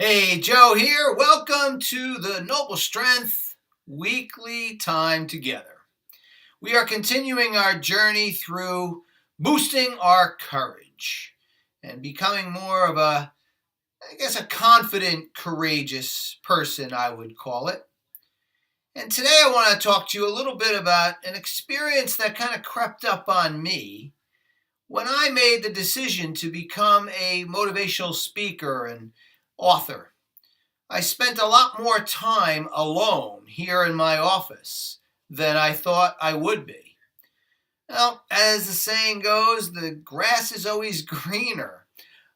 Hey, Joe here. Welcome to the Noble Strength weekly time together. We are continuing our journey through boosting our courage and becoming more of a confident, courageous person, I would call it. And today I want to talk to you a little bit about an experience that kind of crept up on me when I made the decision to become a motivational speaker and author. I spent a lot more time alone here in my office than I thought I would be. Well, as the saying goes, the grass is always greener.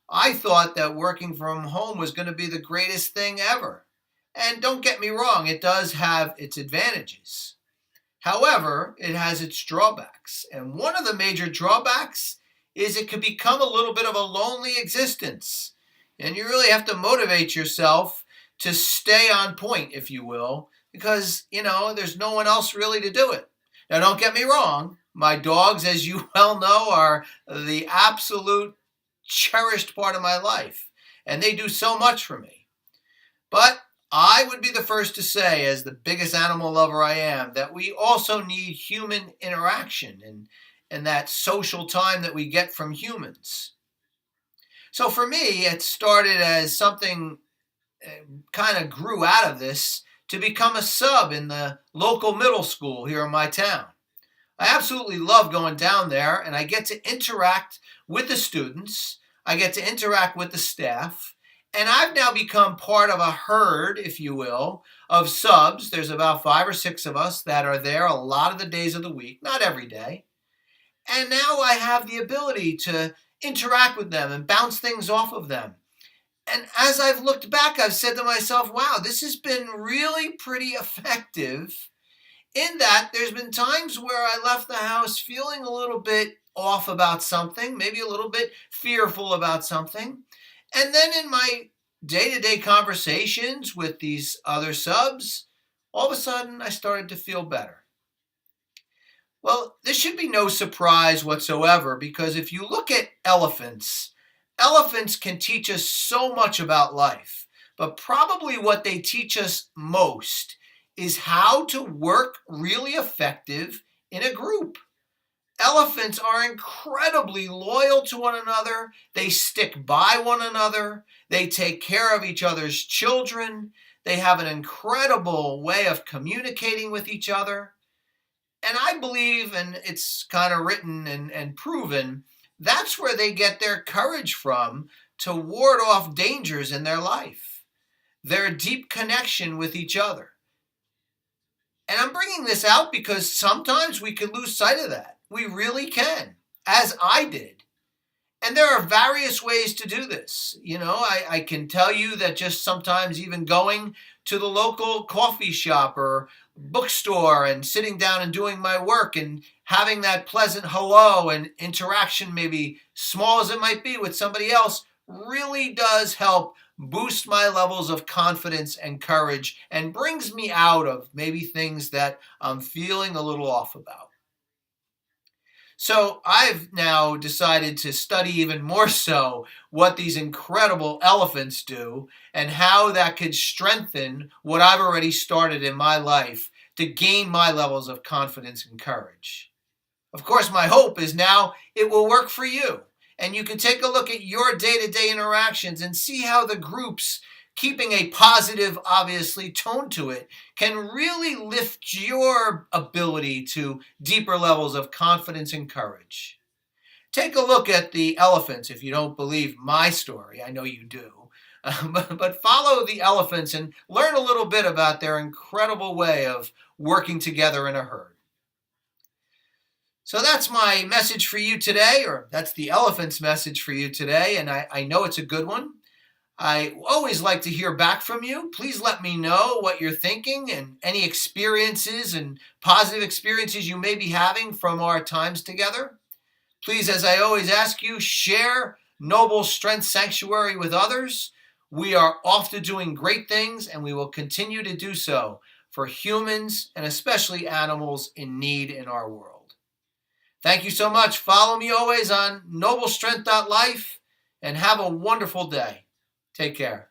I thought that working from home was going to be the greatest thing ever. And don't get me wrong, it does have its advantages. However, it has its drawbacks. And one of the major drawbacks is it could become a little bit of a lonely existence. And you really have to motivate yourself to stay on point, if you will, because, there's no one else really to do it. Now, don't get me wrong. My dogs, as you well know, are the absolute cherished part of my life, and they do so much for me. But I would be the first to say, as the biggest animal lover I am, that we also need human interaction and that social time that we get from humans. So for me, it started as something kind of grew out of this to become a sub in the local middle school here in my town. I absolutely love going down there, and I get to interact with the students. I get to interact with the staff, and I've now become part of a herd, if you will, of subs. There's about 5 or 6 of us that are there a lot of the days of the week, not every day. And now I have the ability to interact with them and bounce things off of them. And as I've looked back, I've said to myself, wow, this has been really pretty effective, in that there's been times where I left the house feeling a little bit off about something, maybe a little bit fearful about something. And then in my day-to-day conversations with these other subs, all of a sudden I started to feel better. Well, this should be no surprise whatsoever, because if you look at elephants can teach us so much about life. But probably what they teach us most is how to work really effective in a group. Elephants are incredibly loyal to one another. They stick by one another. They take care of each other's children. They have an incredible way of communicating with each other. And I believe, and it's kind of written and proven, that's where they get their courage from to ward off dangers in their life. Their deep connection with each other. And I'm bringing this out because sometimes we can lose sight of that. We really can, as I did. And there are various ways to do this. I can tell you that just sometimes even going to the local coffee shop or bookstore and sitting down and doing my work and having that pleasant hello and interaction, maybe small as it might be, with somebody else really does help boost my levels of confidence and courage and brings me out of maybe things that I'm feeling a little off about. So I've now decided to study even more so what these incredible elephants do and how that could strengthen what I've already started in my life to gain my levels of confidence and courage. Of course, my hope is now it will work for you. And you can take a look at your day-to-day interactions and see how the groups, keeping a positive, obviously, tone to it, can really lift your ability to deeper levels of confidence and courage. Take a look at the elephants if you don't believe my story. I know you do. But follow the elephants and learn a little bit about their incredible way of working together in a herd. So that's my message for you today, or that's the elephant's message for you today, and I know it's a good one. I always like to hear back from you. Please let me know what you're thinking and any experiences and positive experiences you may be having from our times together. Please, as I always ask you, share Noble Strength Sanctuary with others. We are off to doing great things, and we will continue to do so for humans and especially animals in need in our world. Thank you so much. Follow me always on noblestrength.life and have a wonderful day. Take care.